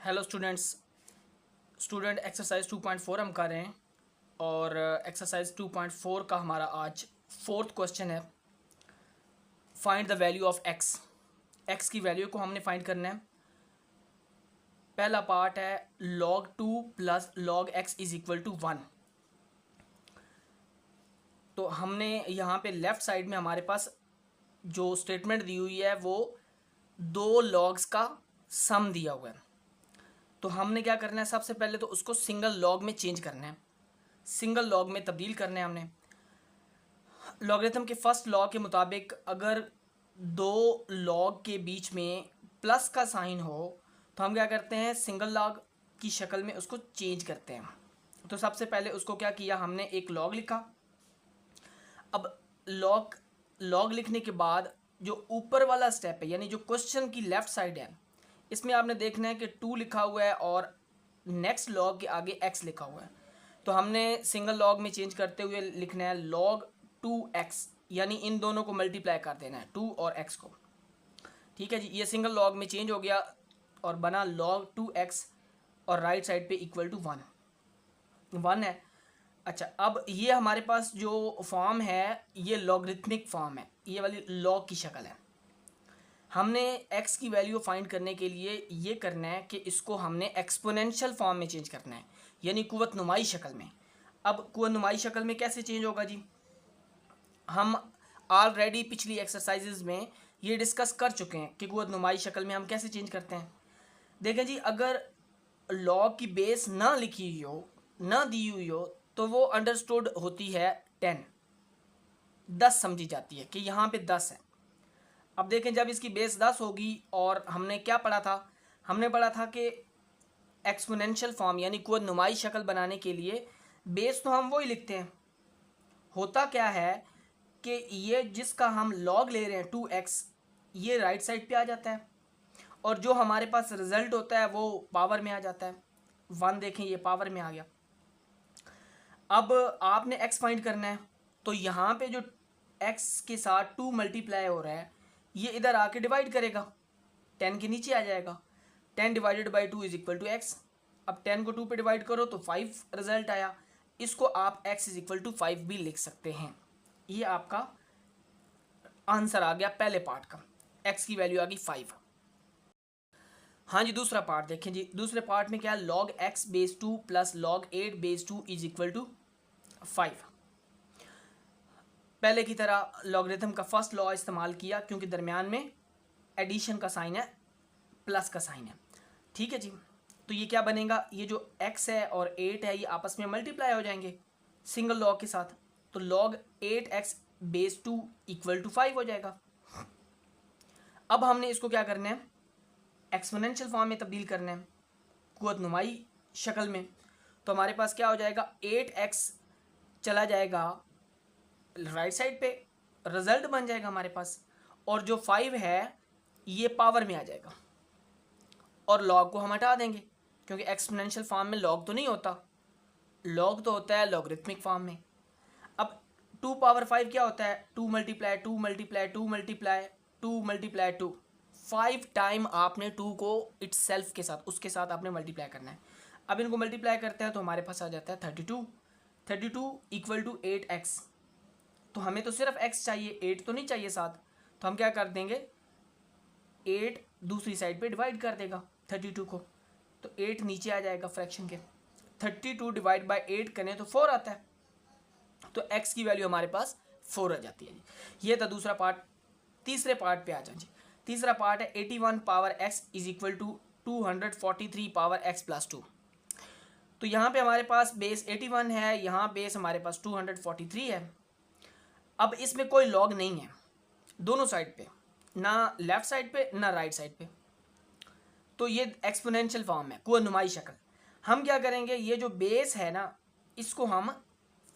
Hello student exercise 2.4 हम कर रहे हैं और एक्सरसाइज 2.4 का हमारा आज फोर्थ क्वेश्चन है। Find the value of x की वैल्यू को हमने फाइंड करना है। पहला पार्ट है log 2 plus log x is equal to 1। तो हमने यहाँ पे लेफ्ट साइड में हमारे पास जो स्टेटमेंट दी हुई है वो दो लॉग्स का सम दिया हुआ है। तो हमने क्या करना है, सबसे पहले तो उसको सिंगल लॉग में चेंज करना है, सिंगल लॉग में तब्दील करना है हमने। लॉगरिथम के फर्स्ट लॉ के मुताबिक अगर दो लॉग के बीच में प्लस का साइन हो तो हम क्या करते हैं, सिंगल लॉग की शक्ल में उसको चेंज करते हैं। तो सबसे पहले उसको क्या किया, हमने एक लॉग लिखा। अब लॉग लिखने के बाद जो ऊपर वाला स्टेप है यानी जो क्वेश्चन की लेफ्ट साइड है, इसमें आपने देखना है कि 2 लिखा हुआ है और नेक्स्ट लॉग के आगे x लिखा हुआ है। तो हमने सिंगल लॉग में चेंज करते हुए लिखना है log 2x, यानी इन दोनों को मल्टीप्लाई कर देना है 2 और x को। ठीक है जी, ये सिंगल लॉग में चेंज हो गया और बना log 2x और राइट साइड पे इक्वल टू 1 है। अच्छा, अब ये हमारे पास जो फॉर्म है ये लॉगरिथमिक फॉर्म है, ये वाली लॉग की शक्ल है। हमने x की वैल्यू फाइंड करने के लिए ये करना है कि इसको हमने एक्सपोनेंशियल फॉर्म में चेंज करना है, यानी कुव्वत नुमाई शक्ल में। अब कुव्वत नुमाई शक्ल में कैसे चेंज होगा जी, हम ऑलरेडी पिछली एक्सरसाइजेज में ये डिस्कस कर चुके हैं कि कुव्वत नुमाई शक्ल में हम कैसे चेंज करते हैं। देखें जी, अगर लॉग की बेस ना लिखी हुई हो, ना दी हुई हो, तो वो अंडरस्टूड होती है 10 समझी जाती है कि यहाँ पे 10 है। अब देखें, जब इसकी बेस 10 होगी और हमने क्या पढ़ा था, हमने पढ़ा था कि एक्सपोनेंशियल फॉर्म यानी कुव्वत नुमाई शक्ल बनाने के लिए बेस तो हम वही लिखते हैं। होता क्या है कि ये जिसका हम लॉग ले रहे हैं 2x, ये राइट साइड पे आ जाता है और जो हमारे पास रिजल्ट होता है वो पावर में आ जाता है 1। देखें, ये पावर में आ गया। अब आपने x फाइंड करना है, तो यहाँ पे जो x के साथ 2 मल्टीप्लाई हो रहा है ये इधर आके डिवाइड करेगा, 10 के नीचे आ जाएगा। 10 divided by 2 is equal to x. अब 10 को 2 पे डिवाइड करो तो 5 रिजल्ट आया। इसको आप x इज इक्वल टू 5 भी लिख सकते हैं। ये आपका आंसर आ गया पहले पार्ट का, x की वैल्यू आ गई 5। हाँ जी, दूसरा पार्ट देखें जी। दूसरे पार्ट में क्या है, log x base 2 plus log 8 base 2 is equal to 5। पहले की तरह लॉगरिथम का फर्स्ट लॉ इस्तेमाल किया क्योंकि दरमियान में एडिशन का साइन है, प्लस का साइन है। ठीक है जी, तो ये क्या बनेगा, ये जो x है और 8 है ये आपस में मल्टीप्लाई हो जाएंगे सिंगल लॉग के साथ। तो log 8x base 2 equal to 5 हो जाएगा। अब हमने इसको क्या करना है, एक्सपोनेंशियल फॉर्म में तब्दील करना है कुव्वत नुमाई शक्ल में। तो हमारे पास क्या हो जाएगा, 8x चला जाएगा राइट साइड पे, रिजल्ट बन जाएगा हमारे पास, और जो 5 है ये पावर में आ जाएगा और लॉग को हम हटा देंगे क्योंकि एक्सपोनेंशियल फॉर्म में लॉग तो नहीं होता, लॉग तो होता है लॉगरिथमिक फॉर्म में। अब 2 पावर 5 क्या होता है, 2 multiply 2 multiply 2 multiply 2 multiply 2, 5 time आपने 2 को इट्स सेल्फ के साथ, उसके साथ आपने मल्टीप्लाई करना है। अब इनको मल्टीप्लाई करते हैं तो हमारे पास आ जाता है 32 इक्वल टू 8x। तो हमें तो सिर्फ x चाहिए, 8 तो नहीं चाहिए साथ। तो हम क्या कर देंगे, 8 दूसरी साइड पे डिवाइड कर देगा 32 को, तो 8 नीचे आ जाएगा फ्रैक्शन के। 32 डिवाइड बाई 8 करें तो 4 आता है, तो x की वैल्यू हमारे पास 4 आ जाती है जी। ये था दूसरा पार्ट। तीसरे पार्ट पे आ जाए जी। तीसरा पार्ट है 81 power x is equal to 243 power x plus 2। तो यहाँ पे हमारे पास बेस 81 है, यहाँ बेस हमारे पास 243 है। अब इसमें कोई लॉग नहीं है दोनों साइड पे, ना लेफ्ट साइड पे ना राइट साइड पे, तो ये एक्सपोनेंशियल फॉर्म है, कुव्वत नुमाई शक्ल। हम क्या करेंगे, ये जो बेस है ना इसको हम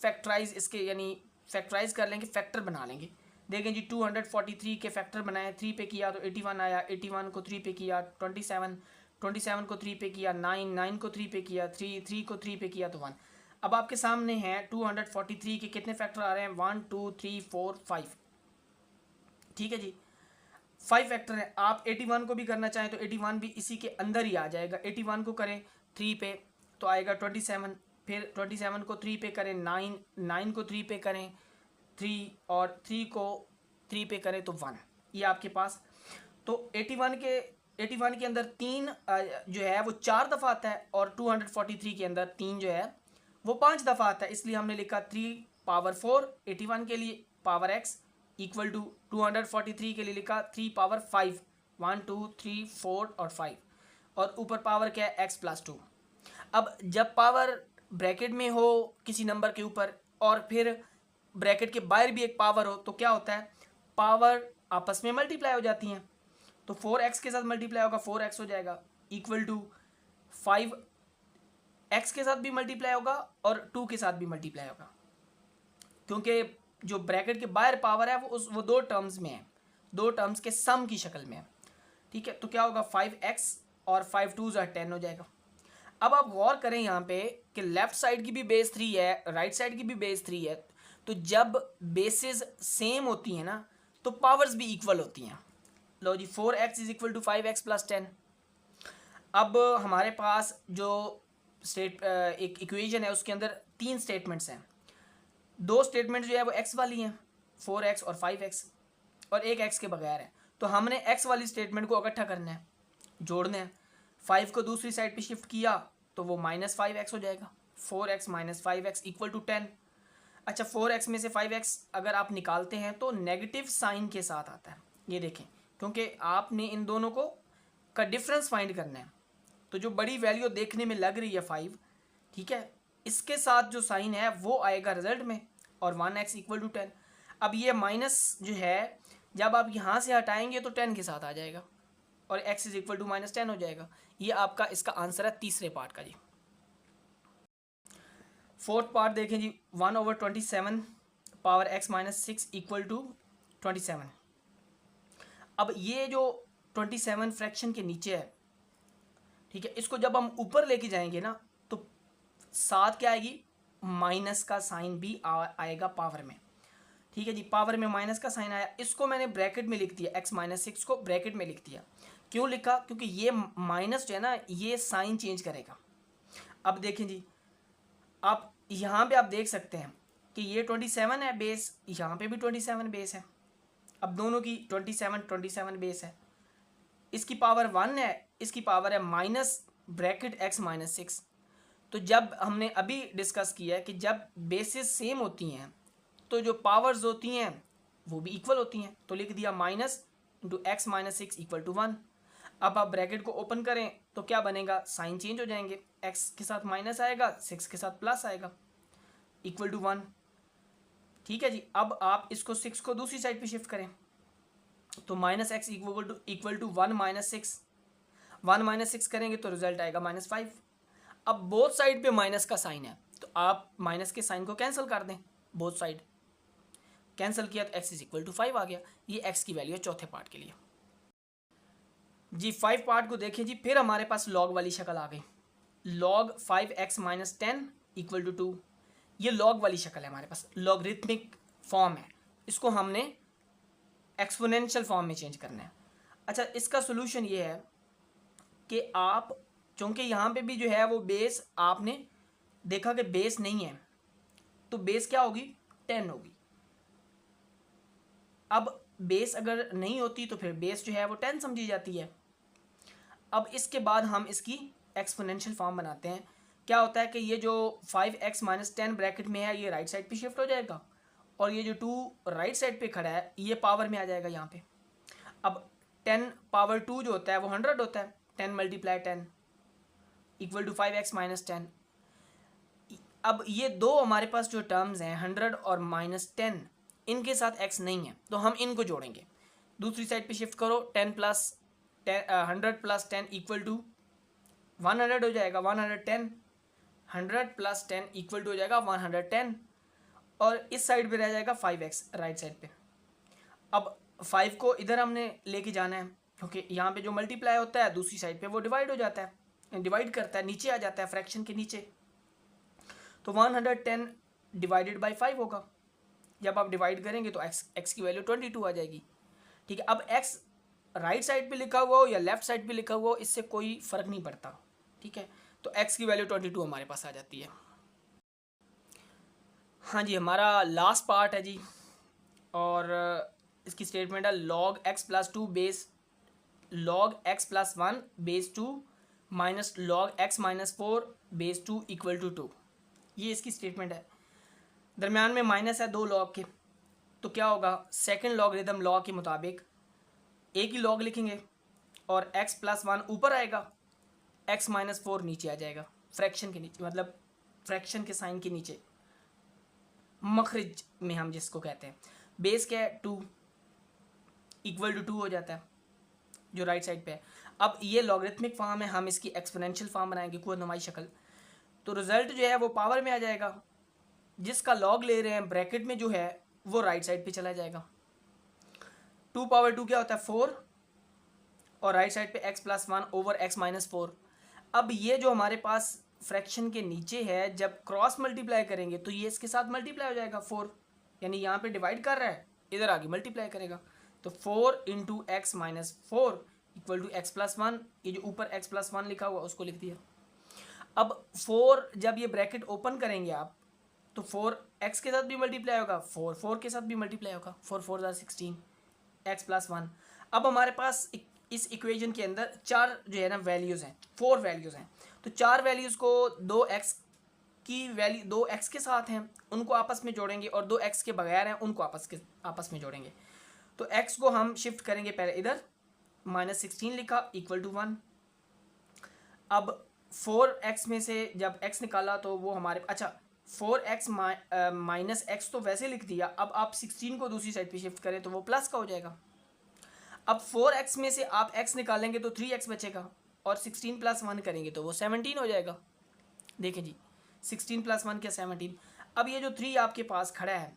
फैक्टराइज, इसके यानी फैक्टराइज कर लेंगे, फैक्टर बना लेंगे। देखें जी, 243 के फैक्टर बनाए, 3 पे किया तो 81 आया, 81 को 3 पे किया 27, 27 को 3 पे किया 9, 9 को 3 पे किया 3, 3 को 3 पे किया तो 1। अब आपके सामने हैं 243 के कितने फैक्टर आ रहे हैं, 1 2 3 4 5। ठीक है जी, 5 फैक्टर है। आप 81 को भी करना चाहें तो 81 भी इसी के अंदर ही आ जाएगा। 81 को करें 3 पे तो आएगा 27, फिर 27 को 3 पे करें 9, 9 को 3 पे करें 3, और 3 को 3 पे करें तो 1। ये आपके पास तो 81 के अंदर 3 जो है वो 4 दफ़ा आता है, और 243 के अंदर 3 जो है वो 5 दफ़ा आता है। इसलिए हमने लिखा 3 पावर 4 81 के लिए पावर x इक्वल टू 243 के लिए लिखा 3 पावर 5, 1 2 3 4 और 5, और ऊपर पावर क्या है x प्लस 2। अब जब पावर ब्रैकेट में हो किसी नंबर के ऊपर और फिर ब्रैकेट के बाहर भी एक पावर हो तो क्या होता है, पावर आपस में मल्टीप्लाई हो जाती हैं। तो 4x के साथ मल्टीप्लाई होगा 4x हो जाएगा इक्वल टू 5x के साथ भी मल्टीप्लाई होगा और 2 के साथ भी मल्टीप्लाई होगा, क्योंकि जो ब्रैकेट के बाहर पावर है वो दो टर्म्स में है, दो टर्म्स के सम की शक्ल में है। ठीक है, तो क्या होगा 5x और 5 2 10 हो जाएगा। अब आप गौर करें यहाँ पे कि लेफ्ट साइड की भी बेस 3 है, राइट साइड की भी बेस 3 है, तो जब बेसिस सेम होती हैं ना तो पावर्स भी इक्वल होती हैं। लो जी 4x is equal to 5x plus 10। अब हमारे पास जो एक इक्वेशन है उसके अंदर 3 स्टेटमेंट्स हैं। 2 स्टेटमेंट जो है वो x वाली हैं 4x और 5x, और एक x के बगैर है। तो हमने x वाली स्टेटमेंट को इकट्ठा करना है, जोड़ना है। 5 को दूसरी साइड पे शिफ्ट किया तो वो -5x हो जाएगा। 4x minus 5x equal to 10। अच्छा 4x में से 5x अगर आप निकालते हैं तो नेगेटिव साइन के साथ आता है, ये देखें, क्योंकि आपने इन दोनों को का डिफरेंस फाइंड करना है। तो जो बड़ी वैल्यू देखने में लग रही है 5, ठीक है, इसके साथ जो साइन है वो आएगा रिजल्ट में, और 1x इक्वल टू 10। अब ये माइनस जो है जब आप यहाँ से हटाएंगे तो 10 के साथ आ जाएगा, और x इज इक्वल टू -10 हो जाएगा। ये आपका इसका आंसर है तीसरे पार्ट का जी। फोर्थ पार्ट देखें जी, 1/27 power x minus 6 equal to 27। अब ये जो 27 फ्रैक्शन के नीचे है, ठीक है, इसको जब हम ऊपर लेके जाएंगे ना तो साथ क्या आएगी, माइनस का साइन भी आएगा पावर में। ठीक है जी, पावर में माइनस का साइन आया, इसको मैंने ब्रैकेट में लिख दिया, x माइनस 6 को ब्रैकेट में लिख दिया। क्यों लिखा, क्योंकि ये माइनस जो है ना ये साइन चेंज करेगा। अब देखें जी, आप यहाँ पे आप देख सकते हैं कि ये 27 है बेस, यहाँ पे भी 27 बेस है। अब दोनों की 27 बेस है, इसकी पावर 1 है, इसकी पावर है माइनस ब्रैकेट x माइनस 6। तो जब हमने अभी डिस्कस किया है कि जब बेसिस सेम होती हैं तो जो पावर्स होती हैं वो भी इक्वल होती हैं, तो लिख दिया minus into x minus 6 equal to 1। अब आप ब्रैकेट को ओपन करें तो क्या बनेगा, साइन चेंज हो जाएंगे, x के साथ माइनस आएगा, 6 के साथ प्लस आएगा, इक्वल टू 1। ठीक है जी, अब आप इसको 6 को दूसरी साइड पे शिफ्ट करें तो minus x equal to 1 minus 6, 1 minus 6 करेंगे तो रिजल्ट आएगा -5। अब बोथ साइड पे माइनस का साइन है तो आप माइनस के साइन को कैंसिल कर दें, बोथ साइड कैंसिल किया तो x इज इक्वल टू 5 आ गया। ये x की वैल्यू है चौथे पार्ट के लिए जी। 5 पार्ट को देखें जी, फिर हमारे पास लॉग वाली शक्ल आ गई, log 5x minus 10 equal to 2। ये लॉग वाली शक्ल है हमारे पास, लॉगरिथमिक फॉर्म है, इसको हमने एक्सपोनेंशियल फॉर्म में चेंज करना है। अच्छा, इसका सोल्यूशन ये है कि आप, चूँकि यहाँ पे भी जो है वो बेस आपने देखा कि बेस नहीं है, तो बेस क्या होगी, 10 होगी। अब बेस अगर नहीं होती तो फिर बेस जो है वो 10 समझी जाती है। अब इसके बाद हम इसकी एक्सपोनेंशियल फॉर्म बनाते हैं। क्या होता है कि ये जो 5x माइनस 10 ब्रैकेट में है ये राइट साइड पे शिफ्ट हो जाएगा, और ये जो 2 राइट साइड पे खड़ा है ये पावर में आ जाएगा यहाँ पे। अब 10 पावर 2 जो होता है वो 100 होता है, 10 multiply 10 equal to 5x minus 10। अब ये दो हमारे पास जो टर्म्स हैं 100 और -10, इनके साथ x नहीं है तो हम इनको जोड़ेंगे। दूसरी साइड पे शिफ्ट करो, 10 प्लस 100 प्लस 10 इक्वल टू 100 हो जाएगा, 110, 100 प्लस 10 इक्वल टू हो जाएगा 110, और इस साइड पे रह जाएगा 5x राइट साइड पे। अब 5 को इधर हमने लेके जाना है, क्योंकि यहाँ पे जो मल्टीप्लाई होता है दूसरी साइड पे वो डिवाइड हो जाता है, डिवाइड करता है, नीचे आ जाता है फ्रैक्शन के नीचे। तो 110 डिवाइडेड बाई 5 होगा, जब आप डिवाइड करेंगे तो x की वैल्यू 22 आ जाएगी। ठीक है, अब x राइट साइड पे लिखा हुआ हो या लेफ्ट साइड पे लिखा हुआ हो, इससे कोई फ़र्क नहीं पड़ता, ठीक है। तो x की वैल्यू 22 हमारे पास आ जाती है। हाँ जी, हमारा लास्ट पार्ट है जी, और इसकी स्टेटमेंट है log x plus 2 base log x plus 1 base 2 minus log x minus 4 base 2 equal to 2। ये इसकी स्टेटमेंट है। दरम्यान में माइनस है 2 लॉग के, तो क्या होगा, सेकेंड लॉगरिदम लॉ के मुताबिक एक ही लॉग लिखेंगे और x प्लस 1 ऊपर आएगा, x माइनस 4 नीचे आ जाएगा, फ्रैक्शन के नीचे, मतलब फ्रैक्शन के साइन के नीचे, मखरिज में हम जिसको कहते हैं। बेस क्या है 2 इक्वल टू 2 हो जाता है जो राइट साइड पे है। अब ये लॉगरिथमिक फॉर्म है, हम इसकी एक्सपोनेंशियल फॉर्म बनाएंगे, कुछ नुमाई शक्ल, तो रिजल्ट जो है वो पावर में आ जाएगा। जिसका लॉग ले रहे हैं ब्रैकेट में जो है वो राइट साइड पे चला जाएगा। 2 पावर 2 क्या होता है 4, और राइट साइड पे x plus 1 over x minus 4। अब ये जो हमारे पास फ्रैक्शन के नीचे है, जब क्रॉस मल्टीप्लाई करेंगे तो ये इसके साथ मल्टीप्लाई हो जाएगा 4, यानी यहाँ पे डिवाइड कर रहा है, इधर आगे मल्टीप्लाई करेगा, तो 4 into x minus 4 equal to x plus 1। ये जो ऊपर x प्लस 1 लिखा हुआ उसको लिख दिया। अब 4 जब ये ब्रैकेट ओपन करेंगे आप, तो 4 x के साथ भी मल्टीप्लाई होगा, 4 के साथ भी मल्टीप्लाई होगा, 4 4 16 x प्लस 1। अब हमारे पास इस इक्वेशन के अंदर 4 जो है ना वैल्यूज़ हैं, 4 वैल्यूज़ हैं, तो 4 वैल्यूज़ को 2x की वैल्यू 2x के साथ हैं उनको आपस में जोड़ेंगे, और 2x के बगैर हैं उनको आपस में जोड़ेंगे। तो x को हम शिफ्ट करेंगे पहले इधर, -16 लिखा इक्वल टू 1। अब 4x में से जब x निकाला तो वो हमारे, अच्छा 4x माइनस x तो वैसे लिख दिया, अब आप 16 को दूसरी साइड पे शिफ्ट करें तो वो प्लस का हो जाएगा। अब 4x में से आप x निकालेंगे तो 3x बचेगा, और 16 प्लस 1 करेंगे तो वो 17 हो जाएगा। देखें जी, 16 प्लस 1 क्या 17। अब ये जो 3 आपके पास खड़ा है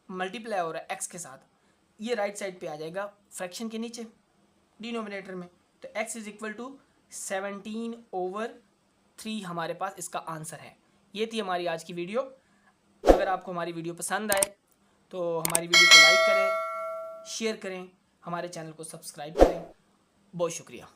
मल्टीप्लाई हो रहा है x के साथ, ये राइट साइड पे आ जाएगा फ्रैक्शन के नीचे डिनोमिनेटर में, तो x is equal to 17 over 3 हमारे पास इसका आंसर है। ये थी हमारी आज की वीडियो। अगर आपको हमारी वीडियो पसंद आए तो हमारी वीडियो को लाइक करें, शेयर करें, हमारे चैनल को सब्सक्राइब करें। बहुत शुक्रिया।